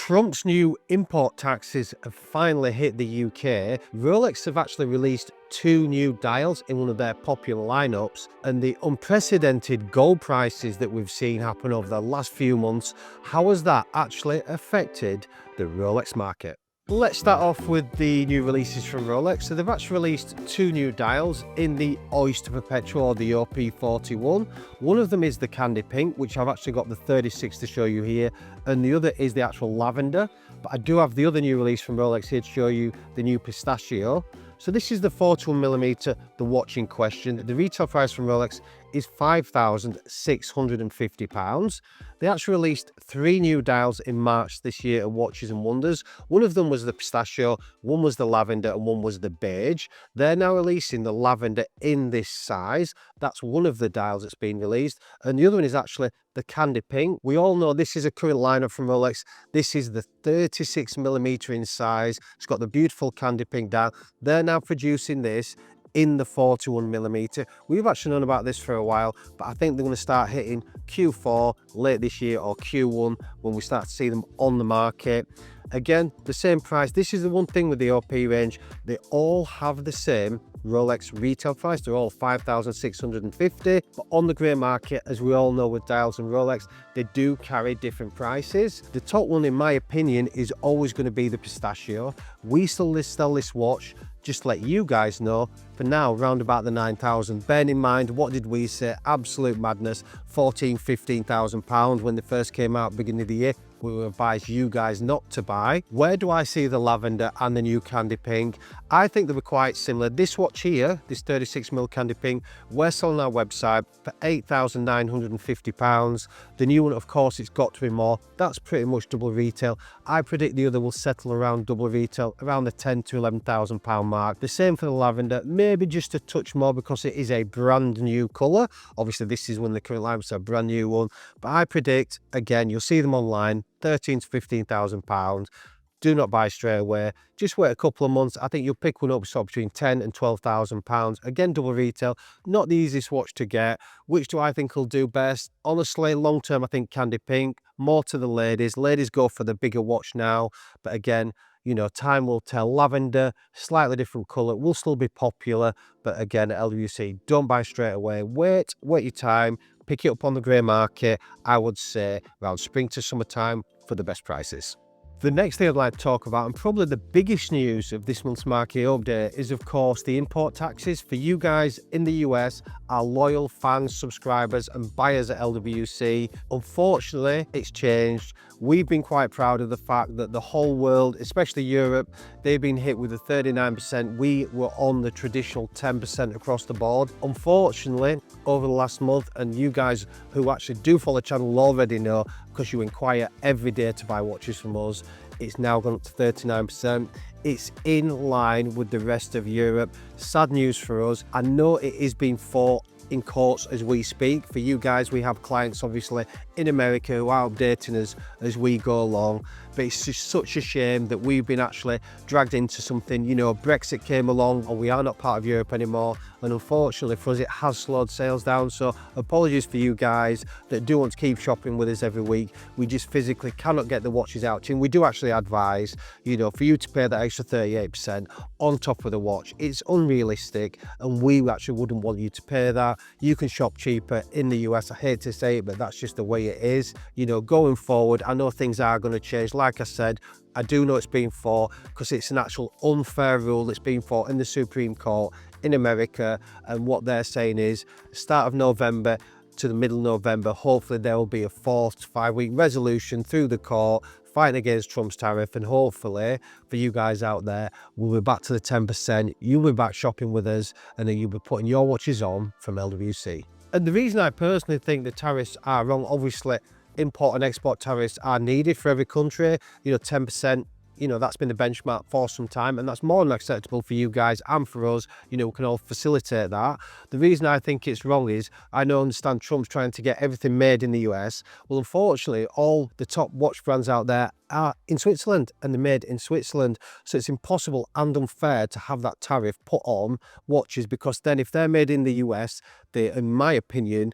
Trump's new import taxes have finally hit the UK. Rolex have actually released two new dials in one of their popular lineups, and the unprecedented gold prices that we've seen happen over the last few months, how has that actually affected the Rolex market? Let's start off with the new releases from Rolex. So they've actually released two new dials in the Oyster Perpetual, or the OP41. One of them is the Candy Pink, which I've actually got the 36 to show you here, and the other is the actual Lavender. But I do have the other new release from Rolex here to show you the new Pistachio. So this is the 41mm, the watch in question. The retail price from Rolex is £5,650. They actually released three new dials in March this year at Watches and Wonders. One of them was the Pistachio, one was the Lavender, and one was the Beige. They're now releasing the Lavender in this size. That's one of the dials that's been released. And the other one is actually the Candy Pink. We all know this is a current lineup from Rolex. This is the 36mm in size. It's got the beautiful Candy Pink dial. They're now producing this in the 41mm. We've actually known about this for a while, but I think they're going to start hitting Q4 late this year or Q1 when we start to see them on the market. Again, the same price. This is the one thing with the OP range. They all have the same Rolex retail price. They're all £5,650, but on the grey market, as we all know with dials and Rolex, they do carry different prices. The top one, in my opinion, is always going to be the Pistachio. We still sell this watch, just to let you guys know, for now, round about the 9,000. Bearing in mind, what did we say? Absolute madness, 15,000 pounds when they first came out beginning of the year. We will advise you guys not to buy. Where do I see the Lavender and the new Candy Pink? I think they were quite similar. This watch here, this 36mm Candy Pink, we're selling our website for £8,950. The new one, of course, it's got to be more. That's pretty much double retail. I predict the other will settle around double retail, around the £10,000 to £11,000 mark. The same for the Lavender, maybe just a touch more because it is a brand new colour. Obviously, this is one of the current lineups, a brand new one. But I predict, again, you'll see them online, £13,000 to £15,000. Do not buy straight away. Just wait a couple of months. I think you'll pick one up so between £10,000 and £12,000. Again, double retail. Not the easiest watch to get. Which do I think will do best? Honestly, long term, I think Candy Pink. More to the ladies. Ladies go for the bigger watch now. But again, you know, time will tell. Lavender, slightly different colour, will still be popular. But again, at LWC, don't buy straight away. Wait your time. Pick it up on the grey market, I would say, around spring to summertime for the best prices. The next thing I'd like to talk about, and probably the biggest news of this month's market update, is of course the import taxes for you guys in the US, our loyal fans, subscribers and buyers at LWC. Unfortunately, it's changed. We've been quite proud of the fact that the whole world, especially Europe, they've been hit with a 39%. We were on the traditional 10% across the board. Unfortunately, over the last month, and you guys who actually do follow the channel will already know, because you inquire every day to buy watches from us, it's now gone up to 39%. It's in line with the rest of Europe. Sad news for us. I know it is being fought in courts as we speak. For you guys, we have clients obviously in America who are updating us as we go along, but it's just such a shame that we've been actually dragged into something. You know, Brexit came along and we are not part of Europe anymore, and unfortunately for us it has slowed sales down. So apologies for you guys that do want to keep shopping with us every week. We just physically cannot get the watches out to you. And we do actually advise, you know, for you to pay that extra 38% on top of the watch. It's unrealistic, and we actually wouldn't want you to pay that. You can shop cheaper in the US. I hate to say it, but that's just the way it is. You know, going forward, I know things are going to change. Like I said, I do know it's being fought because it's an actual unfair rule that's being fought in the Supreme Court in America. And what they're saying is, start of November to the middle of November, hopefully there will be a 4 to 5 week resolution through the court fighting against Trump's tariff, and hopefully for you guys out there, we'll be back to the 10%. You'll be back shopping with us, and then you'll be putting your watches on from LWC. And the reason I personally think the tariffs are wrong, obviously import and export tariffs are needed for every country. You know, 10%, you know, that's been the benchmark for some time, and that's more than acceptable for you guys and for us. You know, we can all facilitate that. The reason I think it's wrong is, I understand Trump's trying to get everything made in the US. Well, unfortunately, all the top watch brands out there are in Switzerland, and they're made in Switzerland. So it's impossible and unfair to have that tariff put on watches, because then if they're made in the US, they, in my opinion,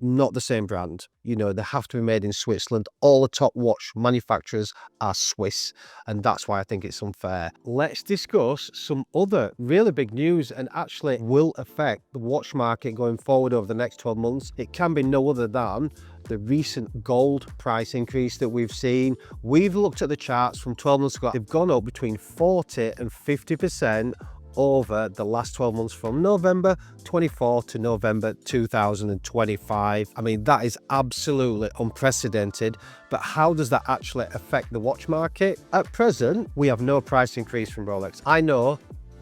not the same brand. You know, they have to be made in Switzerland. All the top watch manufacturers are Swiss, and that's why I think it's unfair. Let's discuss some other really big news and actually will affect the watch market going forward over the next 12 months. It can be no other than the recent gold price increase that we've seen. We've looked at the charts from 12 months ago. They've gone up between 40 and 50% over the last 12 months from November 24 to November 2025. I mean, that is absolutely unprecedented, but how does that actually affect the watch market? At present, we have no price increase from Rolex. I know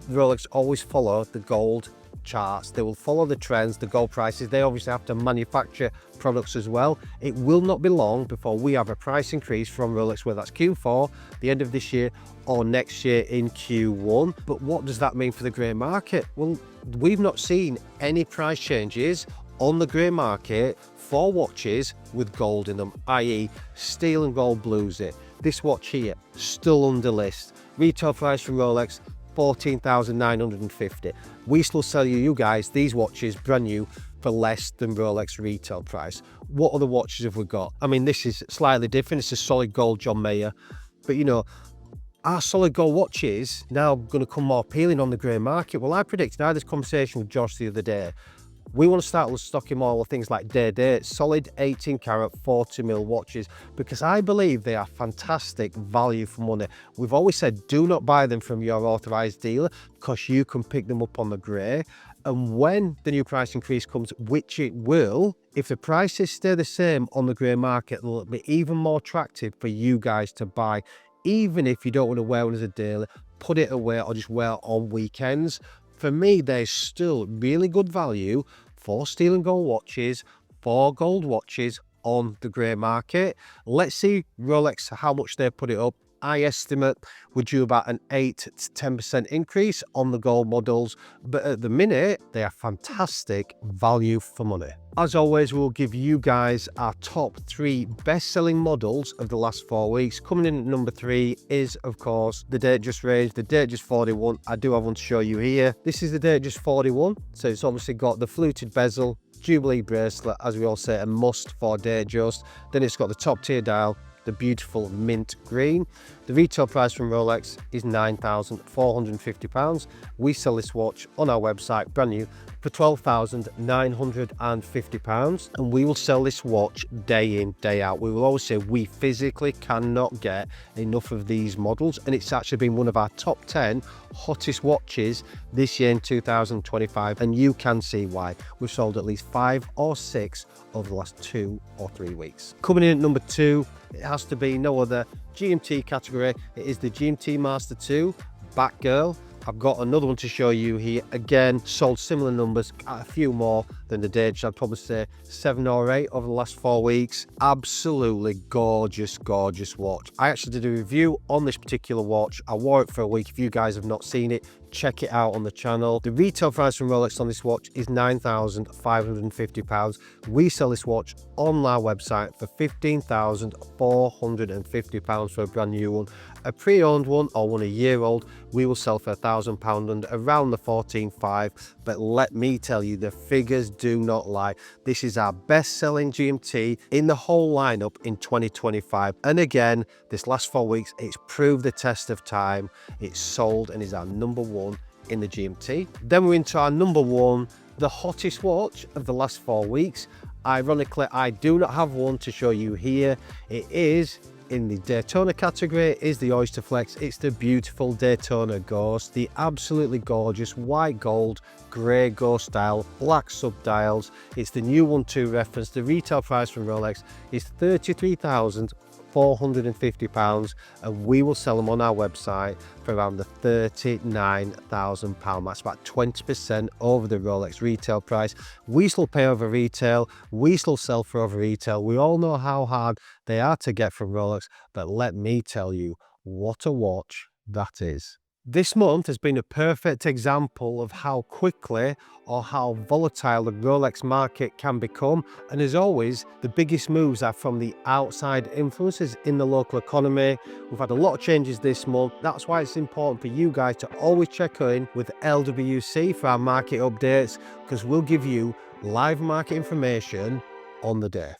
Rolex always follow the gold charts. They will follow the trends, the gold prices. They obviously have to manufacture products as well. It will not be long before we have a price increase from Rolex, whether that's Q4, the end of this year, or next year in Q1. But what does that mean for the grey market? Well, we've not seen any price changes on the grey market for watches with gold in them, i.e. steel and gold blues it. This watch here, still under list. Retail price from Rolex, 14,950. We still sell you guys these watches brand new for less than Rolex retail price. What other watches have we got? I mean, this is slightly different. It's a solid gold John Mayer, but you know, are solid gold watches now going to come more appealing on the grey market? Well, I predicted, I had this conversation with Josh the other day. We want to start stocking more of things like day, solid 18 karat 40mm watches, because I believe they are fantastic value for money. We've always said, do not buy them from your authorized dealer because you can pick them up on the grey. And when the new price increase comes, which it will, if the prices stay the same on the grey market, it'll be even more attractive for you guys to buy. Even if you don't want to wear one as a dealer, put it away or just wear it on weekends. For me, there's still really good value for steel and gold watches, for gold watches on the grey market. Let's see Rolex, how much they put it up. I estimate we're due about an 8 to 10% increase on the gold models, but at the minute, they are fantastic value for money. As always, we'll give you guys our top 3 best-selling models of the last 4 weeks. Coming in at number 3 is, of course, the Datejust range, the Datejust 41. I do have one to show you here. This is the Datejust 41, so it's obviously got the fluted bezel, Jubilee bracelet, as we all say, a must for Datejust. Then it's got the top tier dial, the beautiful mint green. The retail price from Rolex is £9,450. We sell this watch on our website brand new for £12,950, and we will sell this watch day in, day out. We will always say we physically cannot get enough of these models, and it's actually been one of our top 10 hottest watches this year in 2025, and you can see why. We've sold at least 5 or 6 over the last 2 or 3 weeks. Coming in at number 2, it has to be no other GMT category. It is the GMT Master 2 Batgirl. I've got another one to show you here. Again, sold similar numbers, a few more than the Datejust. I'd probably say 7 or 8 over the last 4 weeks. Absolutely gorgeous, gorgeous watch. I actually did a review on this particular watch. I wore it for a week. If you guys have not seen it, check it out on the channel. The retail price from Rolex on this watch is £9,550. We sell this watch on our website for £15,450 for a brand new one. A pre-owned one or one a year old, we will sell for £1,000 and around the 14,500. But let me tell you, the figures do not lie. This is our best-selling GMT in the whole lineup in 2025. And again, this last 4 weeks, it's proved the test of time. It's sold and is our number 1 in the GMT. Then we're into our number 1, the hottest watch of the last 4 weeks. Ironically, I do not have one to show you here. It is in the Daytona category, is the Oyster Flex. It's the beautiful Daytona Ghost, the absolutely gorgeous white gold, grey ghost dial, black subdials. It's the new 1-2 reference. The retail price from Rolex is £33,450, and we will sell them on our website for around the £39,000. That's about 20% over the Rolex retail price. We still pay over retail. We still sell for over retail. We all know how hard they are to get from Rolex, but let me tell you, what a watch that is. This month has been a perfect example of how quickly or how volatile the Rolex market can become. And as always, the biggest moves are from the outside influences in the local economy. We've had a lot of changes this month. That's why it's important for you guys to always check in with LWC for our market updates, because we'll give you live market information on the day.